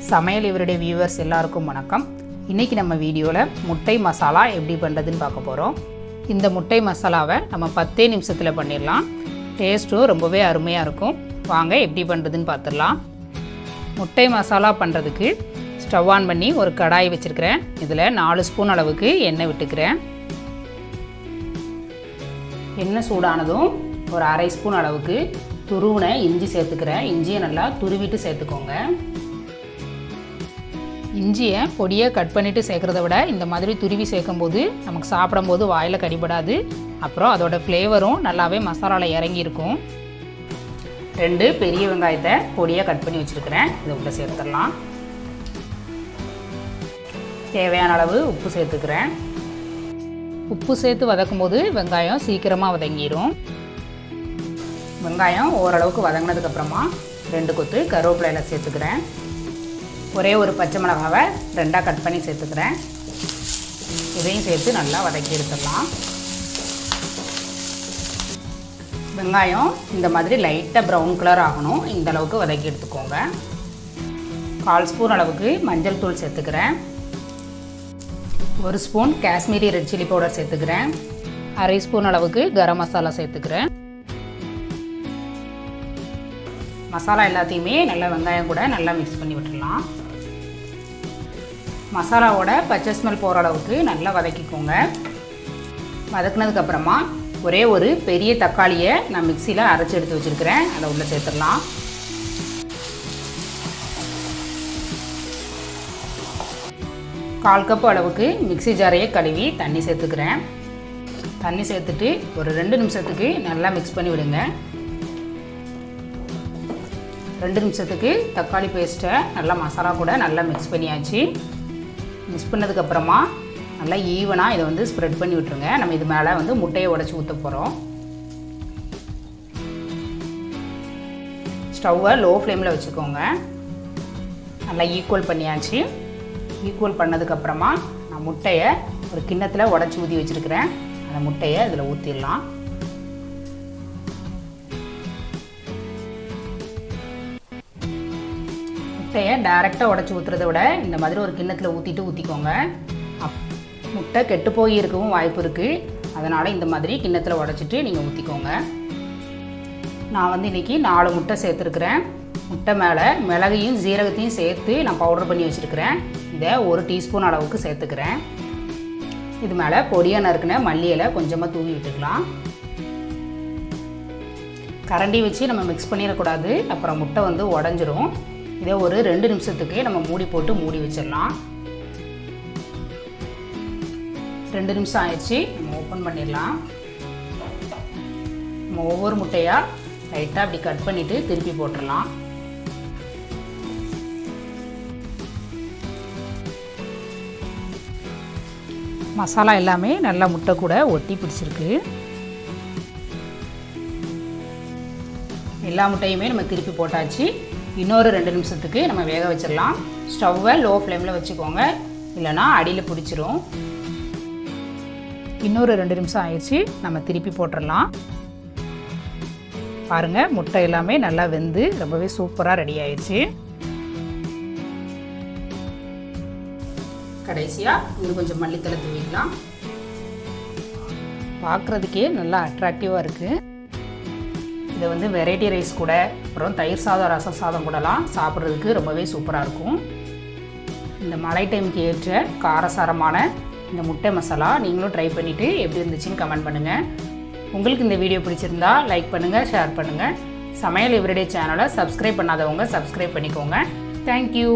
சமையல் இவருடைய வியூவர்ஸ் எல்லாருக்கும் வணக்கம். இன்றைக்கி நம்ம வீடியோவில் முட்டை மசாலா எப்படி பண்ணுறதுன்னு பார்க்க போகிறோம். இந்த முட்டை மசாலாவை நம்ம 10 நிமிஷத்தில் பண்ணிடலாம். டேஸ்ட்டும் ரொம்பவே அருமையாக இருக்கும். வாங்க எப்படி பண்ணுறதுன்னு பார்த்துடலாம். முட்டை மசாலா பண்ணுறதுக்கு ஸ்டவ் ஆன் பண்ணி ஒரு கடாய் வச்சுருக்கிறேன். இதில் 4 ஸ்பூன் அளவுக்கு எண்ணெய் விட்டுக்கிறேன். எண்ணெய் சூடானதும் ஒரு அரை ஸ்பூன் அளவுக்கு துருவின இஞ்சி சேர்த்துக்கிறேன். இஞ்சியை நல்லா துருவிட்டு சேர்த்துக்கோங்க. இஞ்சியை பொடியை கட் பண்ணிவிட்டு சேர்க்குறத விட இந்த மாதிரி துருவி சேர்க்கும்போது நமக்கு சாப்பிடும்போது வாயில் கடிபடாது. அப்புறம் அதோட ஃப்ளேவரும் நல்லாவே மசாலாவில் இறங்கியிருக்கும். 2 பெரிய வெங்காயத்தை பொடியாக கட் பண்ணி வச்சுருக்கிறேன். இதை உள்ள சேர்த்துடலாம். தேவையான அளவு உப்பு சேர்த்துக்கிறேன். உப்பு சேர்த்து வதக்கும் போது வெங்காயம் சீக்கிரமாக வதங்கிடும். வெங்காயம் ஓரளவுக்கு வதங்கினதுக்கப்புறமா 2 கொத்து கருவேப்பிலையில் சேர்த்துக்கிறேன். ஒரே ஒரு பச்சை மிளகாவை 2ஆக கட் பண்ணி சேர்த்துக்கிறேன். இதையும் சேர்த்து நல்லா வதக்கி எடுத்துடலாம். வெங்காயம் இந்த மாதிரி லைட்டாக ப்ரௌன் கலர் ஆகணும். இந்த அளவுக்கு வதக்கி எடுத்துக்கோங்க. 1/4 ஸ்பூன் அளவுக்கு மஞ்சள் தூள் சேர்த்துக்கிறேன். 1 spoon Kashmiri red chilli powder சேர்த்துக்கிறேன். அரை ஸ்பூன் அளவுக்கு கரம் மசாலா சேர்த்துக்கிறேன். மசாலா எல்லாத்தையுமே நல்லா வெங்காயம் கூட நல்லா மிக்ஸ் பண்ணி விட்டுடலாம். மசாலாவோட பச்சை ஸ்மெல் போகிற அளவுக்கு நல்லா வதக்கிக்கோங்க. வதக்குனதுக்கப்புறமா ஒரே ஒரு பெரிய தக்காளியை நான் மிக்சியில் அரைச்சி எடுத்து வச்சுருக்கிறேன். அதை உள்ளே சேர்த்துடலாம். கால் கப்பு அளவுக்கு மிக்சி ஜாரையை கழுவி தண்ணி சேர்த்துக்கிறேன். தண்ணி சேர்த்துட்டு ஒரு 2 நிமிஷத்துக்கு நல்லா மிக்ஸ் பண்ணி விடுங்க. 2 நிமிஷத்துக்கு தக்காளி பேஸ்ட்டை நல்லா மசாலா கூட நல்லா மிக்ஸ் பண்ணியாச்சு. மிக்ஸ் பண்ணதுக்கப்புறமா நல்லா ஈவனாக இதை ஸ்ப்ரெட் பண்ணி விட்டுருங்க. நம்ம இது மேலே முட்டையை உடச்சி ஊற்ற போகிறோம். ஸ்டவ்வை லோ ஃப்ளேமில் வச்சுக்கோங்க. நல்லா ஈக்குவல் பண்ணியாச்சு. ஈக்குவல் பண்ணதுக்கப்புறமா நான் முட்டையை ஒரு கிண்ணத்தில் உடச்சி ஊற்றி வச்சுருக்கிறேன். அந்த முட்டையை இதில் ஊற்றிடலாம். முட்டையை டைரெக்டாக உடச்சி ஊற்றுறத விட இந்த மாதிரி ஒரு கிண்ணத்தில் ஊற்றிக்கோங்க. முட்டை கெட்டு போய் இருக்கவும் வாய்ப்பு இருக்குது. அதனால் இந்த மாதிரி கிண்ணத்தில் உடச்சிட்டு நீங்கள் ஊற்றிக்கோங்க. நான் இன்றைக்கி 4 முட்டை சேர்த்துருக்குறேன். முட்டை மேலே மிளகையும் ஜீரகத்தையும் சேர்த்து நான் பவுடர் பண்ணி வச்சுருக்கிறேன். இதை 1 டீஸ்பூன் அளவுக்கு சேர்த்துக்கிறேன். இது மேலே பொடியாக நறுக்கின மல்லி இலை கொஞ்சமாக தூவி விட்டுக்கலாம். கரண்டி வச்சு நம்ம மிக்ஸ் பண்ணிடக்கூடாது. அப்புறம் முட்டை உடஞ்சிரும். இதை ஒரு 2 நிமிஷத்துக்கு நம்ம மூடி போட்டு மூடி வச்சிடலாம். 2 நிமிஷம் ஆயிடுச்சு. நம்ம ஓப்பன் பண்ணிடலாம். நம்ம ஒவ்வொரு முட்டையாக லைட்டாக அப்படி கட் பண்ணிவிட்டு திருப்பி போட்டுடலாம். மசாலா எல்லாமே நல்லா முட்டை கூட ஒட்டி பிடிச்சிருக்கு. எல்லா முட்டையுமே நம்ம திருப்பி போட்டாச்சு. இன்னொரு 2 நிமிஷத்துக்கு நம்ம வேக வச்சிடலாம். ஸ்டவ்வை லோ ஃப்ளேமில் வச்சுக்கோங்க, இல்லைனா அடியில் பிடிச்சிரும். இன்னொரு 2 நிமிஷம் ஆயிடுச்சு. நம்ம திருப்பி போட்டுடலாம். பாருங்கள், முட்டை எல்லாமே நல்லா வெந்து ரொம்பவே சூப்பராக ரெடி ஆயிடுச்சு. கடைசியாக இன்னும் கொஞ்சம் மல்லித்தலை தூவிக்கலாம். பார்க்குறதுக்கே நல்லா அட்ராக்டிவாக இருக்குது. இதை வெரைட்டி ரைஸ் கூட, அப்புறம் தயிர் சாதம், ரசம் சாதம் கூடலாம் சாப்பிட்றதுக்கு ரொம்பவே சூப்பராக இருக்கும். இந்த மழை டைமுக்கு ஏற்ற காரசாரமான இந்த முட்டை மசாலா நீங்களும் ட்ரை பண்ணிவிட்டு எப்படி இருந்துச்சுன்னு கமெண்ட் பண்ணுங்கள். உங்களுக்கு இந்த வீடியோ பிடிச்சிருந்தா லைக் பண்ணுங்கள், ஷேர் பண்ணுங்கள். சமையல் இவருடைய சேனலை சப்ஸ்கிரைப் பண்ணாதவங்க சப்ஸ்கிரைப் பண்ணிக்கோங்க. தேங்க்யூ.